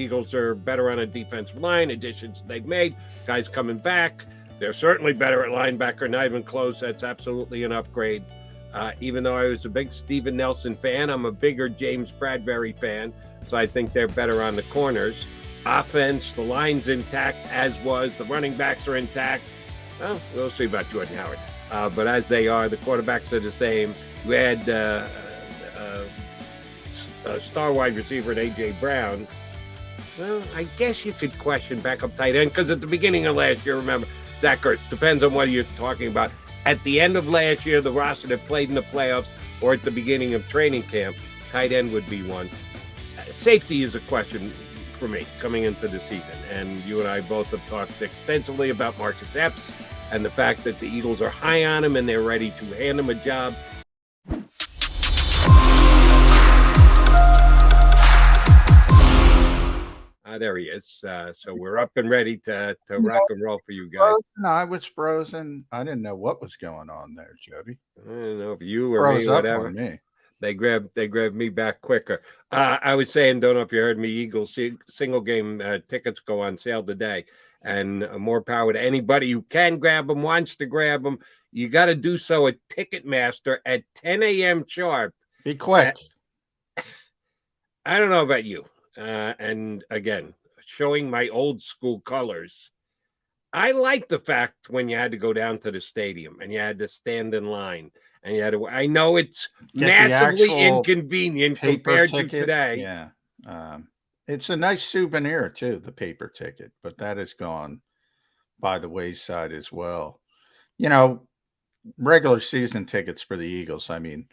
Eagles are better on a defensive line, additions they've made, guys coming back. They're certainly better at linebacker, not even close. That's absolutely an upgrade. Even though I was a big Steven Nelson fan, I'm a bigger James Bradbury fan, so I think they're better on the corners. Offense, the line's intact, as was. The running backs are intact. Well, we'll see about Jordan Howard. But as they are, the quarterbacks are the same. You had a star wide receiver at A.J. Brown. Well, I guess you could question backup tight end because at the beginning of last year, remember, Zach Ertz, depends on what you're talking about. At the end of last year, the roster that played in the playoffs or at the beginning of training camp, tight end would be one. Safety is a question for me coming into the season. And you and I both have talked extensively about Marcus Epps and the fact that the Eagles are high on him and they're ready to hand him a job. There he is. So we're up and ready to rock and roll for you guys. I was frozen. I didn't know what was going on there, Jody. I don't know if you or me, whatever. On me. They grabbed me back quicker. I was saying, don't know if you heard me, Eagles single game tickets go on sale today. And more power to anybody who can grab them, wants to grab them. You got to do so at Ticketmaster at 10 a.m. sharp. Be quick. I don't know about you. And again, showing my old school colors. I like the fact when you had to go down to the stadium and you had to stand in line and you had to, I know it's massively inconvenient compared to today. Yeah. It's a nice souvenir too, the paper ticket, but that has gone by the wayside as well. You know, regular season tickets for the Eagles, I mean,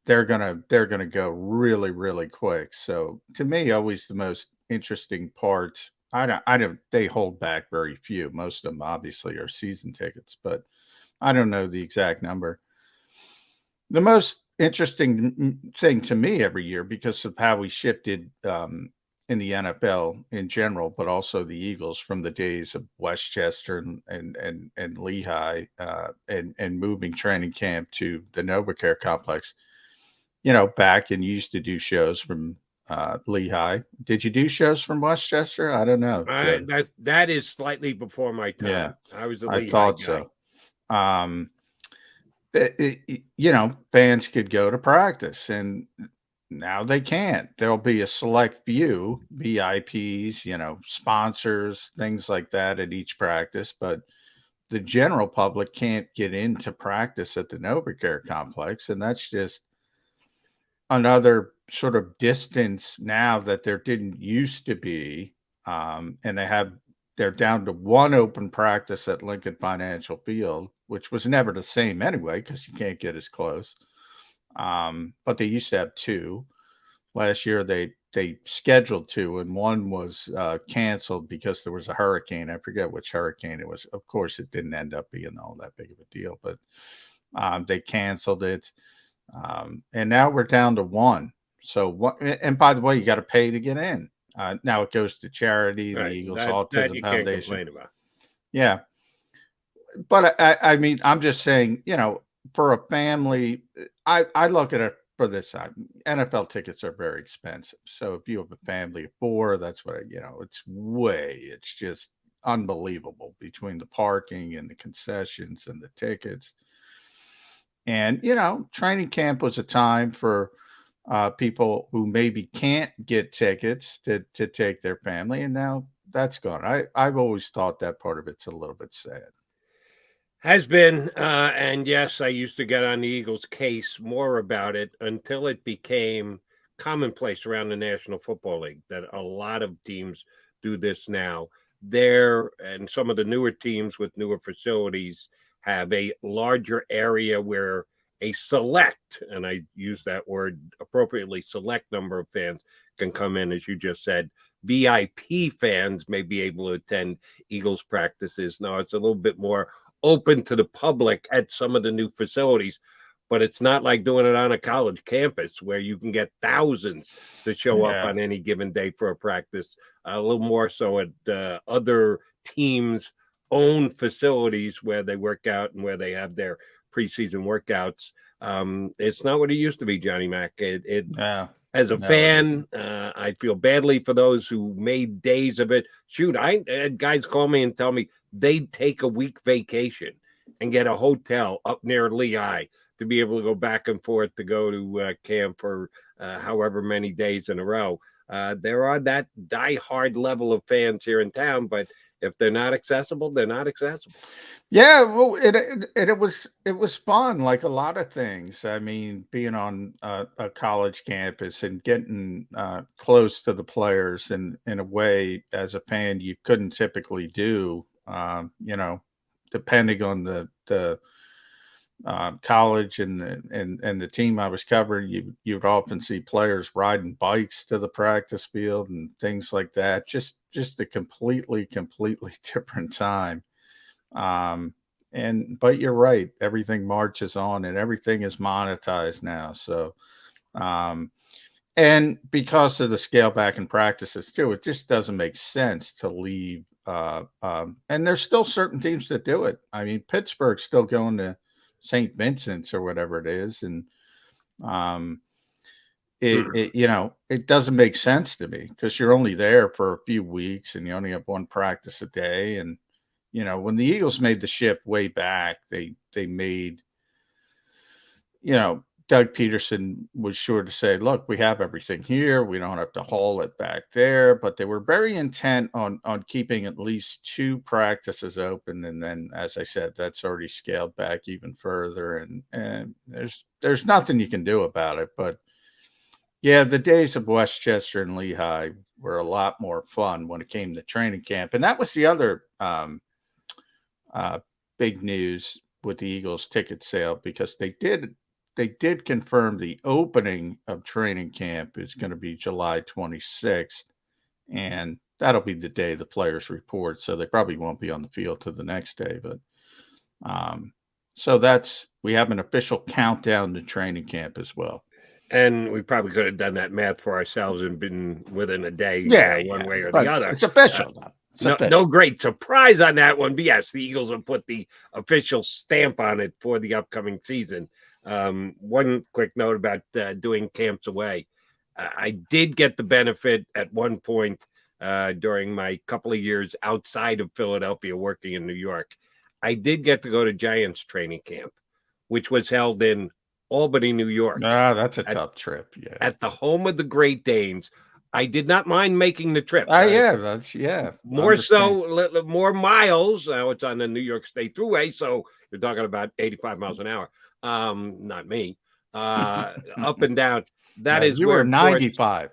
they're gonna go really, really quick. So to me, always the most interesting part. I don't. They hold back very few. Most of them obviously are season tickets, but I don't know the exact number. The most interesting thing to me every year, because of how we shifted in the NFL in general, but also the Eagles from the days of Westchester and Lehigh and moving training camp to the NovaCare complex. You know, back and you used to do shows from Lehigh. Did you do shows from Westchester? I don't know. That is slightly before my time. Yeah, I was a Lehigh I thought guy. So. You know, fans could go to practice, and now they can't. There'll be a select few VIPs, you know, sponsors, things like that at each practice, but the general public can't get into practice at the NovaCare complex, and that's just another sort of distance now that there didn't used to be. And they're down to one open practice at Lincoln Financial Field, which was never the same anyway, because you can't get as close. But they used to have two. Last year they scheduled two, and one was canceled because there was a hurricane. I forget which hurricane it was. Of course, it didn't end up being all that big of a deal, but they canceled it. And now we're down to one. So, and by the way, you got to pay to get in. Now it goes to charity, the Eagles Autism Foundation. Yeah. But I mean, I'm just saying, you know, for a family, I look at it for this side. NFL tickets are very expensive. So if you have a family of four, that's what, it's just unbelievable between the parking and the concessions and the tickets. And, you know, training camp was a time for people who maybe can't get tickets to take their family. And now that's gone. I've always thought that part of it's a little bit sad. Has been. And yes, I used to get on the Eagles' case more about it until it became commonplace around the National Football League that a lot of teams do this now. And some of the newer teams with newer facilities have a larger area where a select, and I use that word appropriately, select number of fans can come in, as you just said. VIP fans may be able to attend Eagles practices. Now it's a little bit more open to the public at some of the new facilities, but it's not like doing it on a college campus where you can get thousands to show up on any given day for a practice. A little more so at other teams' own facilities where they work out and where they have their preseason workouts. It's not what it used to be, Johnny Mac. As a No, it fan, isn't. I feel badly for those who made days of it. Shoot, I had guys call me and tell me they'd take a week vacation and get a hotel up near Lehigh to be able to go back and forth to go to camp for however many days in a row. There are that die-hard level of fans here in town, but if they're not accessible, they're not accessible. Yeah, well, it was fun, like a lot of things. I mean, being on a college campus and getting close to the players in a way as a fan you couldn't typically do. Depending on the college and the team I was covering, you would often see players riding bikes to the practice field and things like that. Just a completely different time. Um, but you're right, everything marches on and everything is monetized now. So, um, and because of the scale back in practices too, it just doesn't make sense to leave. And there's still certain teams that do it. I mean, Pittsburgh's still going to St. Vincent's or whatever it is, and um, it doesn't make sense to me because you're only there for a few weeks and you only have one practice a day. And when the Eagles made the ship way back, they made, Doug Peterson was sure to say, look, we have everything here. We don't have to haul it back there. But they were very intent on keeping at least two practices open. And then, as I said, that's already scaled back even further. And there's nothing you can do about it. But yeah, the days of Westchester and Lehigh were a lot more fun when it came to training camp. And that was the other uh, big news with the Eagles ticket sale, because they did confirm the opening of training camp is going to be July 26th, and that'll be the day the players report. So they probably won't be on the field to the next day, but um, so we have an official countdown to training camp as well. And we probably could have done that math for ourselves and been within a day, Yeah, one yeah, way or the but other. it's official now. It's No official. great surprise on that one. But yes, the Eagles have put the official stamp on it for the upcoming season. One quick note about doing camps away. I did get the benefit at one point during my couple of years outside of Philadelphia working in New York. I did get to go to Giants training camp, which was held in Albany, New York, That's a at, tough trip. Yeah. at the home of the Great Danes. I did not mind making the trip. Yeah, yeah. More Understand. so, more miles. Now it's on the New York State Thruway, so you're talking about 85 miles an hour. Not me. Up and down. That No, is you where, were of course, 95.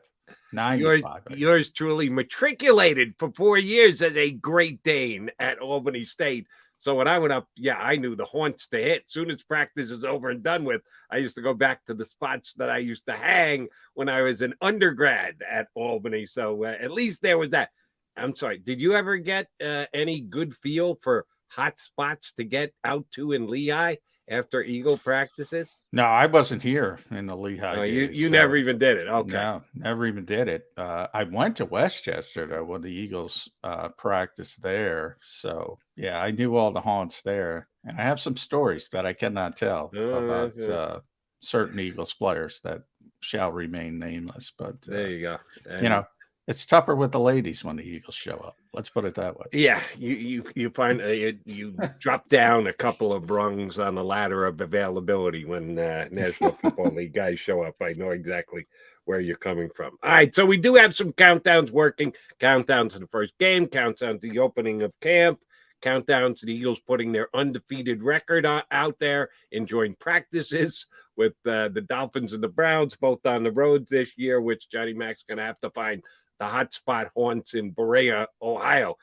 yours 95. yours truly matriculated for 4 years as a Great Dane at Albany State. So when I went up, yeah, I knew the haunts to hit. Soon as practice is over and done with, I used to go back to the spots that I used to hang when I was an undergrad at Albany. So at least there was that. I'm sorry. Did you ever get any good feel for hot spots to get out to in Lehigh after Eagle practices? No, I wasn't here in the Lehigh Oh, days. you So never even did it. Okay. no, never even did it. I went to Westchester though when the Eagles practiced there. So yeah, I knew all the haunts there, and I have some stories that I cannot tell about certain Eagles players that shall remain nameless. But there you go. you know, it's tougher with the ladies when the Eagles show up. Let's put it that way. Yeah, you find you drop down a couple of rungs on the ladder of availability when National Football League guys show up. I know exactly where you're coming from. All right, so we do have some countdowns working. Countdown to the first game, countdown to the opening of camp, countdown to the Eagles putting their undefeated record out there, enjoying practices with the Dolphins and the Browns, both on the roads this year, which Johnny Mac's going to have to find the hotspot haunts in Berea, Ohio.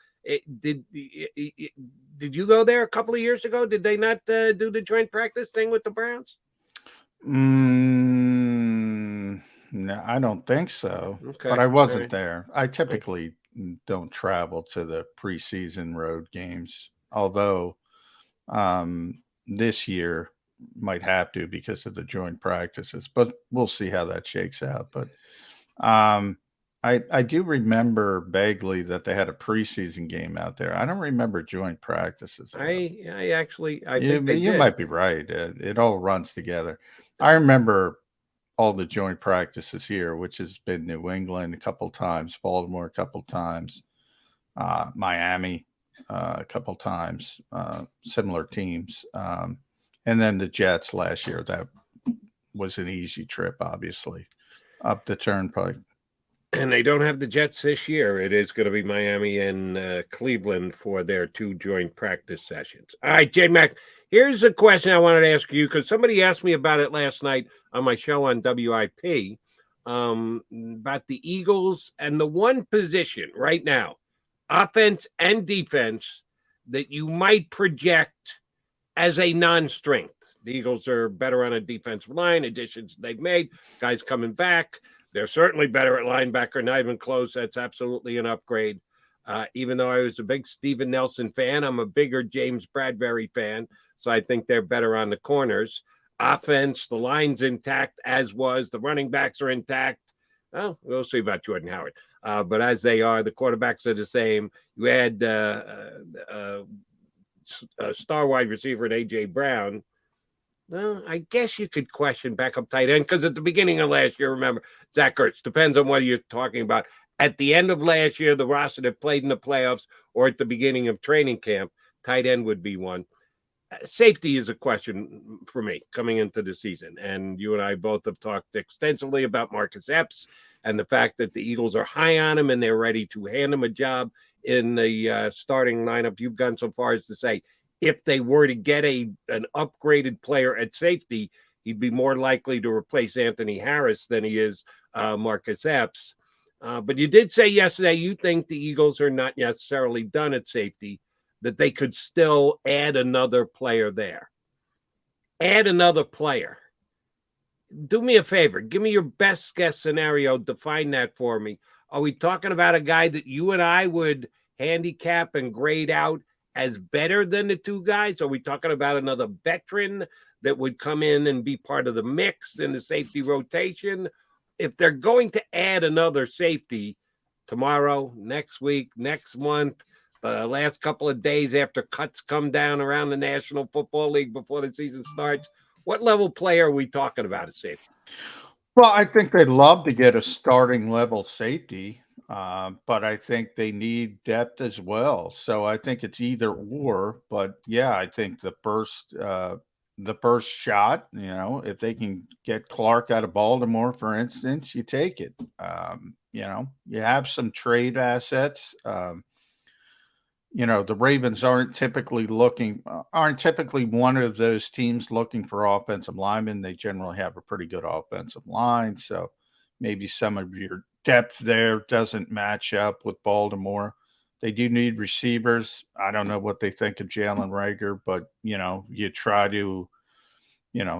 Did you go there a couple of years ago? Did they not do the joint practice thing with the Browns? No, I don't think so. Okay, But I all wasn't right. there. I typically don't travel to the preseason road games, although this year might have to because of the joint practices. But we'll see how that shakes out. But um, I do remember vaguely that they had a preseason game out there. I don't remember joint practices, though. I think they You did. might be right. It all runs together. I remember all the joint practices here, which has been New England a couple times, Baltimore a couple times, Miami a couple times, similar teams. And then the Jets last year. That was an easy trip, obviously, up the turnpike. And they don't have the Jets this year. It is going to be Miami and Cleveland for their 2 joint practice sessions. All right, J Mac, here's a question I wanted to ask you because somebody asked me about it last night on my show on WIP about the Eagles and the one position right now, offense and defense, that you might project as a non-strength. The Eagles are better on a defensive line, additions they've made, guys coming back. They're certainly better at linebacker, not even close. That's absolutely an upgrade. Even though I was a big Steven Nelson fan, I'm a bigger James Bradbury fan, so I think they're better on the corners. Offense, the line's intact, as was. The running backs are intact. Well, we'll see about Jordan Howard. But as they are, the quarterbacks are the same. You add star wide receiver in A.J. Brown. Well, I guess you could question backup tight end because at the beginning of last year, remember, Zach Ertz, depends on what you're talking about. At the end of last year, the roster that played in the playoffs or at the beginning of training camp, tight end would be one. Safety is a question for me coming into the season. And you and I both have talked extensively about Marcus Epps and the fact that the Eagles are high on him and they're ready to hand him a job in the starting lineup. You've gone so far as to say, if they were to get an upgraded player at safety, he'd be more likely to replace Anthony Harris than he is Marcus Epps. But you did say yesterday you think the Eagles are not necessarily done at safety, that they could still add another player there. Add another player. Do me a favor. Give me your best guess scenario. Define that for me. Are we talking about a guy that you and I would handicap and grade out as better than the 2 guys? Are we talking about another veteran that would come in and be part of the mix in the safety rotation? If they're going to add another safety tomorrow, next week, next month, the last couple of days after cuts come down around the National Football League before the season starts, what level player are we talking about at safety? Well, I think they'd love to get a starting level safety, but I think they need depth as well. So I think it's either or. But yeah, I think the first shot, if they can get Clark out of Baltimore, for instance, you take it. You have some trade assets. The Ravens aren't typically one of those teams looking for offensive linemen. They generally have a pretty good offensive line. So maybe some of your depth there doesn't match up with Baltimore. They do need receivers. I don't know what they think of Jalen Reagor, but, you try to,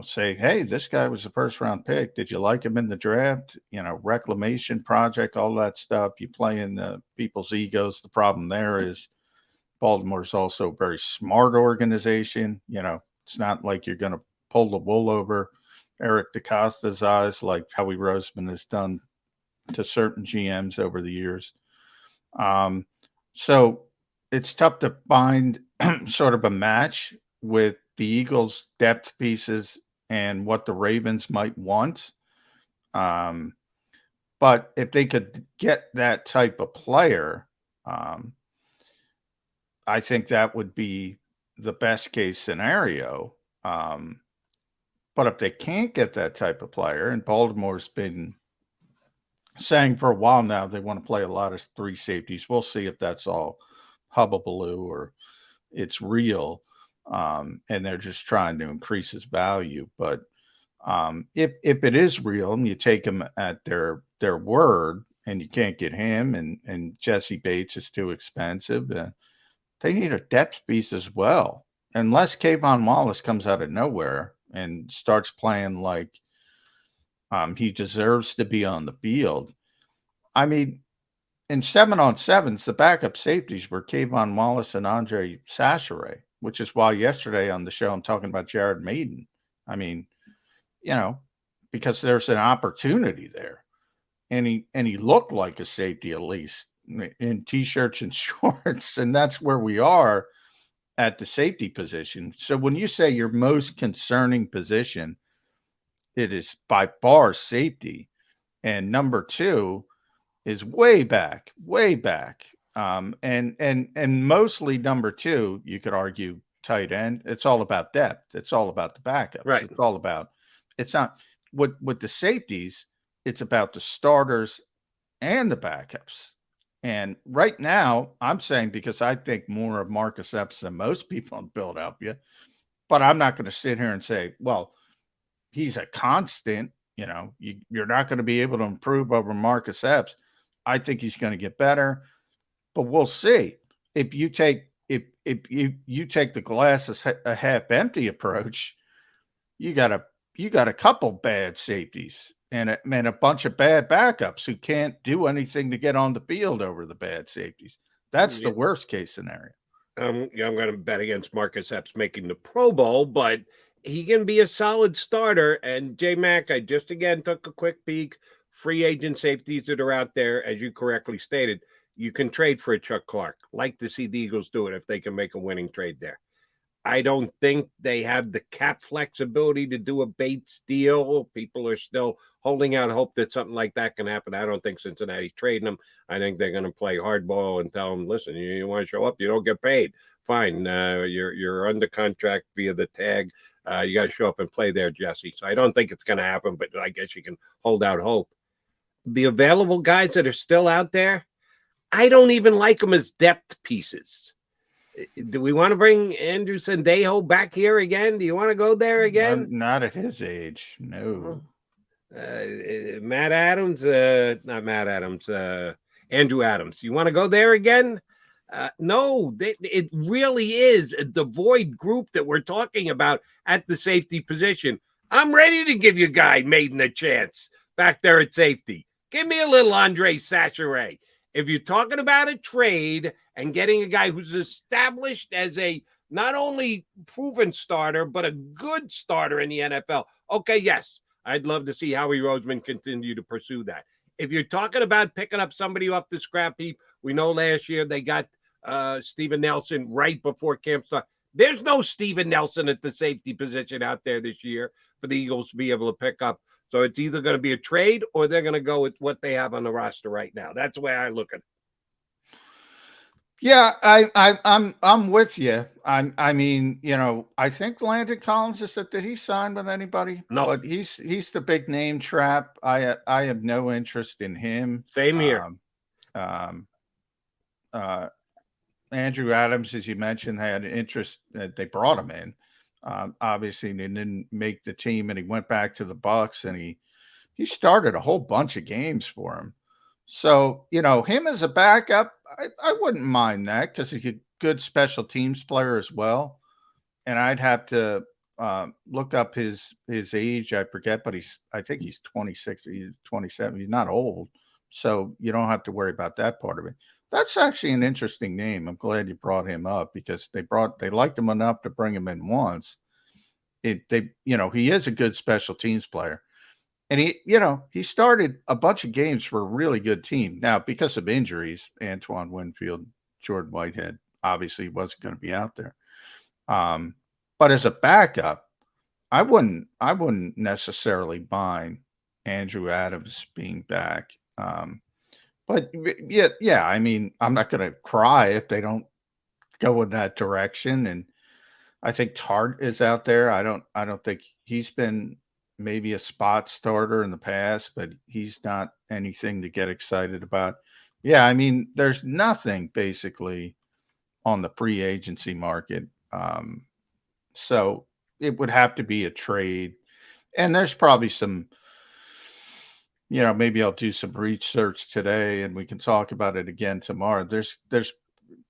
say, hey, this guy was a first round pick. Did you like him in the draft? Reclamation project, all that stuff. You play in the people's egos. The problem there is Baltimore's also a very smart organization. It's not like you're going to pull the wool over Eric DeCosta's eyes like Howie Roseman has done to certain GMs over the years. So it's tough to find sort of a match with the Eagles' depth pieces and what the Ravens might want. But if they could get that type of player, I think that would be the best case scenario. But if they can't get that type of player, and Baltimore's been saying for a while now they want to play a lot of 3 safeties, we'll see if that's all hubbubaloo or it's real, and they're just trying to increase his value. But if it is real and you take them at their word, and you can't get him, and Jesse Bates is too expensive, they need a depth piece as well. Unless Kayvon Wallace comes out of nowhere and starts playing like he deserves to be on the field. I mean, in 7-on-7s, the backup safeties were Kayvon Wallace and Andre Sachare, which is why yesterday on the show I'm talking about Jared Maiden. I mean, because there's an opportunity there. And he looked like a safety, at least in t-shirts and shorts, and that's where we are at the safety position. So when you say your most concerning position, it is by far safety. And number two is way back, way back. And mostly number two, you could argue tight end. It's all about depth. It's all about the backups. Right. It's all about, it's not with the safeties, it's about the starters and the backups. And right now, I'm saying because I think more of Marcus Epps than most people in Philadelphia, but I'm not going to sit here and say, well, he's a constant. You're not going to be able to improve over Marcus Epps. I think he's going to get better, but we'll see. If you take if you take the glass as a half empty approach, you got a couple bad safeties and a bunch of bad backups who can't do anything to get on the field over the bad safeties. That's the worst case scenario. I'm going to bet against Marcus Epps making the Pro Bowl, but he can be a solid starter. And J Mac, I just again took a quick peek. Free agent safeties that are out there, as you correctly stated, you can trade for a Chuck Clark. Like to see the Eagles do it if they can make a winning trade there. I don't think they have the cap flexibility to do a Bates deal. People are still holding out hope that something like that can happen. I don't think Cincinnati's trading them. I think they're going to play hardball and tell them, listen, you want to show up, you don't get paid. Fine, you're under contract via the tag. You got to show up and play there, Jesse. So I don't think it's going to happen, but I guess you can hold out hope. The available guys that are still out there, I don't even like them as depth pieces. Do we want to bring Andrew Sendejo back here again? Do you want to go there again? Not at his age. No. Matt Adams, not Matt Adams, Andrew Adams. You want to go there again? No, it really is a devoid group that we're talking about at the safety position. I'm ready to give you guy Maiden a chance back there at safety. Give me a little Andre Sacheret. If you're talking about a trade and getting a guy who's established as a not only proven starter, but a good starter in the NFL, okay, yes, I'd love to see Howie Roseman continue to pursue that. If you're talking about picking up somebody off the scrap heap, we know last year they got Steven Nelson right before camp started. There's no Steven Nelson at the safety position out there this year for the Eagles to be able to pick up. So it's either going to be a trade or they're going to go with what they have on the roster right now. That's the way I look at it. Yeah, I'm with you. I mean, I think Landon Collins is that did he sign with anybody? No, but he's the big name trap. I have no interest in him. Same here. Andrew Adams, as you mentioned, had an interest that they brought him in. Obviously, he didn't make the team, and he went back to the Bucks, and he started a whole bunch of games for him. So, him as a backup, I wouldn't mind that because he's a good special teams player as well. And I'd have to look up his age. I forget, but I think he's 26, he's 27. He's not old. So you don't have to worry about that part of it. That's actually an interesting name. I'm glad you brought him up because they liked him enough to bring him in once. He is a good special teams player. And he started a bunch of games for a really good team. Now, because of injuries, Antoine Winfield, Jordan Whitehead obviously wasn't going to be out there. But as a backup, I wouldn't necessarily mind Andrew Adams being back. But yeah, I mean, I'm not going to cry if they don't go in that direction. And I think Tart is out there. I don't think he's been maybe a spot starter in the past, but he's not anything to get excited about. Yeah, I mean, there's nothing basically on the free agency market. So it would have to be a trade. And there's probably some, maybe I'll do some research today and we can talk about it again tomorrow. There's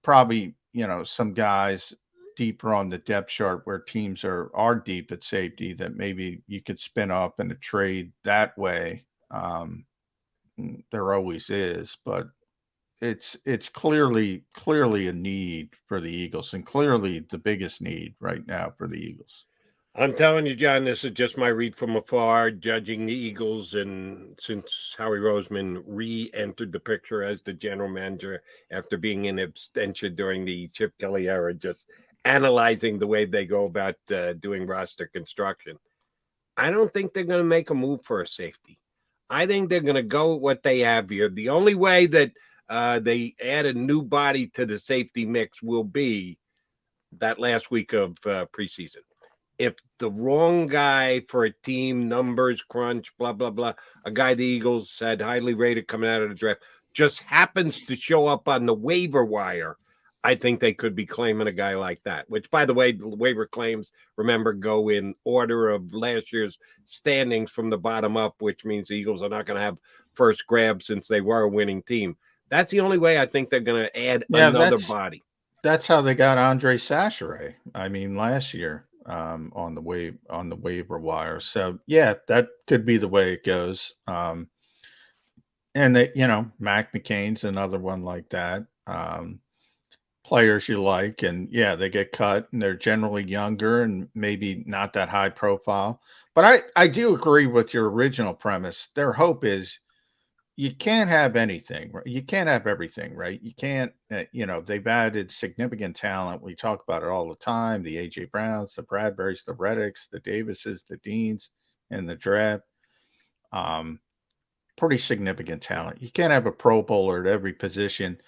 probably, some guys deeper on the depth chart where teams are deep at safety that maybe you could spin up in a trade that way. There always is, but it's clearly a need for the Eagles and clearly the biggest need right now for the Eagles. I'm telling you, John, this is just my read from afar, judging the Eagles. And since Howie Roseman re-entered the picture as the general manager after being in abstention during the Chip Kelly era, just analyzing the way they go about doing roster construction. I don't think they're going to make a move for a safety. I think they're going to go with what they have here. The only way that they add a new body to the safety mix will be that last week of preseason. If the wrong guy for a team, numbers crunch, blah, blah, blah, a guy the Eagles had highly rated coming out of the draft, just happens to show up on the waiver wire, I think they could be claiming a guy like that, which, by the way, the waiver claims, remember, go in order of last year's standings from the bottom up, which means the Eagles are not going to have first grab since they were a winning team. That's the only way I think they're going to add Yeah, another body. that's how they got Andre Sacheret. I mean, last year on the waiver wire. So yeah, that could be the way it goes. And that, Mac McCain's another one like that. Players you like, and yeah, they get cut, and they're generally younger and maybe not that high profile. But I do agree with your original premise. Their hope is you can't have anything. Right? You can't have everything, right? You can't. They've added significant talent. We talk about it all the time. The AJ Browns, the Bradburys, the Reddicks, the Davises, the Deans, and the draft. Pretty significant talent. You can't have a Pro Bowler at every position.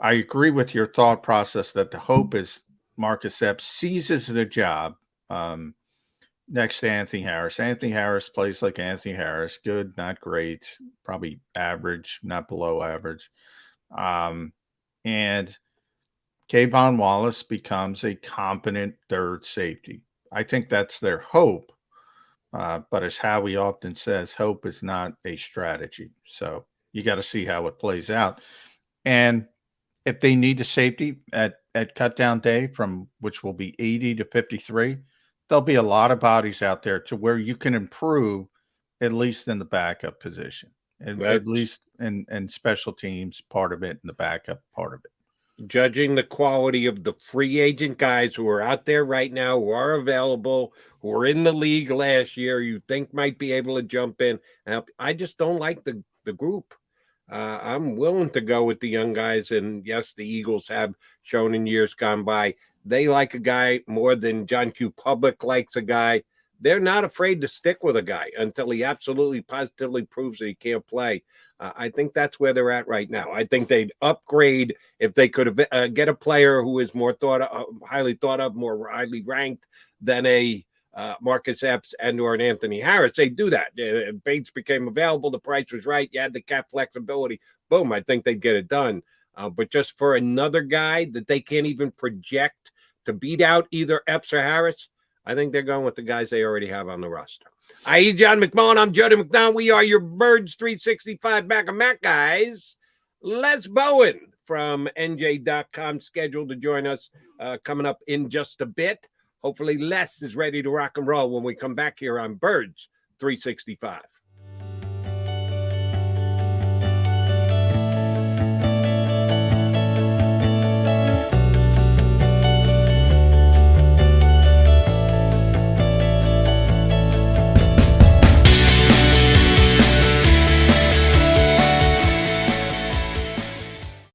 I agree with your thought process that the hope is Marcus Epps seizes the job next to Anthony Harris. Anthony Harris plays like Anthony Harris, good, not great, probably average, not below average. And Kayvon Wallace becomes a competent third safety. I think that's their hope. But as Howie often says, hope is not a strategy. So you got to see how it plays out. And if they need a safety at cut down day, from which will be 80 to 53, there'll be a lot of bodies out there to where you can improve, at least in the backup position, and at least in special teams part of it and the backup part of it. Judging the quality of the free agent guys who are out there right now, who are available, who are in the league last year, you think might be able to jump in. I just don't like the group. I'm willing to go with the young guys. And yes, the Eagles have shown in years gone by, they like a guy more than John Q. Public likes a guy. They're not afraid to stick with a guy until he absolutely positively proves that he can't play. I think that's where they're at right now. I think they'd upgrade if they could get a player who is more highly thought of, more highly ranked than a Marcus Epps and or an Anthony Harris. They do that. Bates became available. The price was right. You had the cap flexibility. Boom. I think they'd get it done. But just for another guy that they can't even project to beat out either Epps or Harris, I think they're going with the guys they already have on the roster. I.e. John McMullen. I'm Jody McDonald. We are your Birds 365 back of Mac guys. Les Bowen from NJ.com scheduled to join us coming up in just a bit. Hopefully Les is ready to rock and roll when we come back here on Birds 365.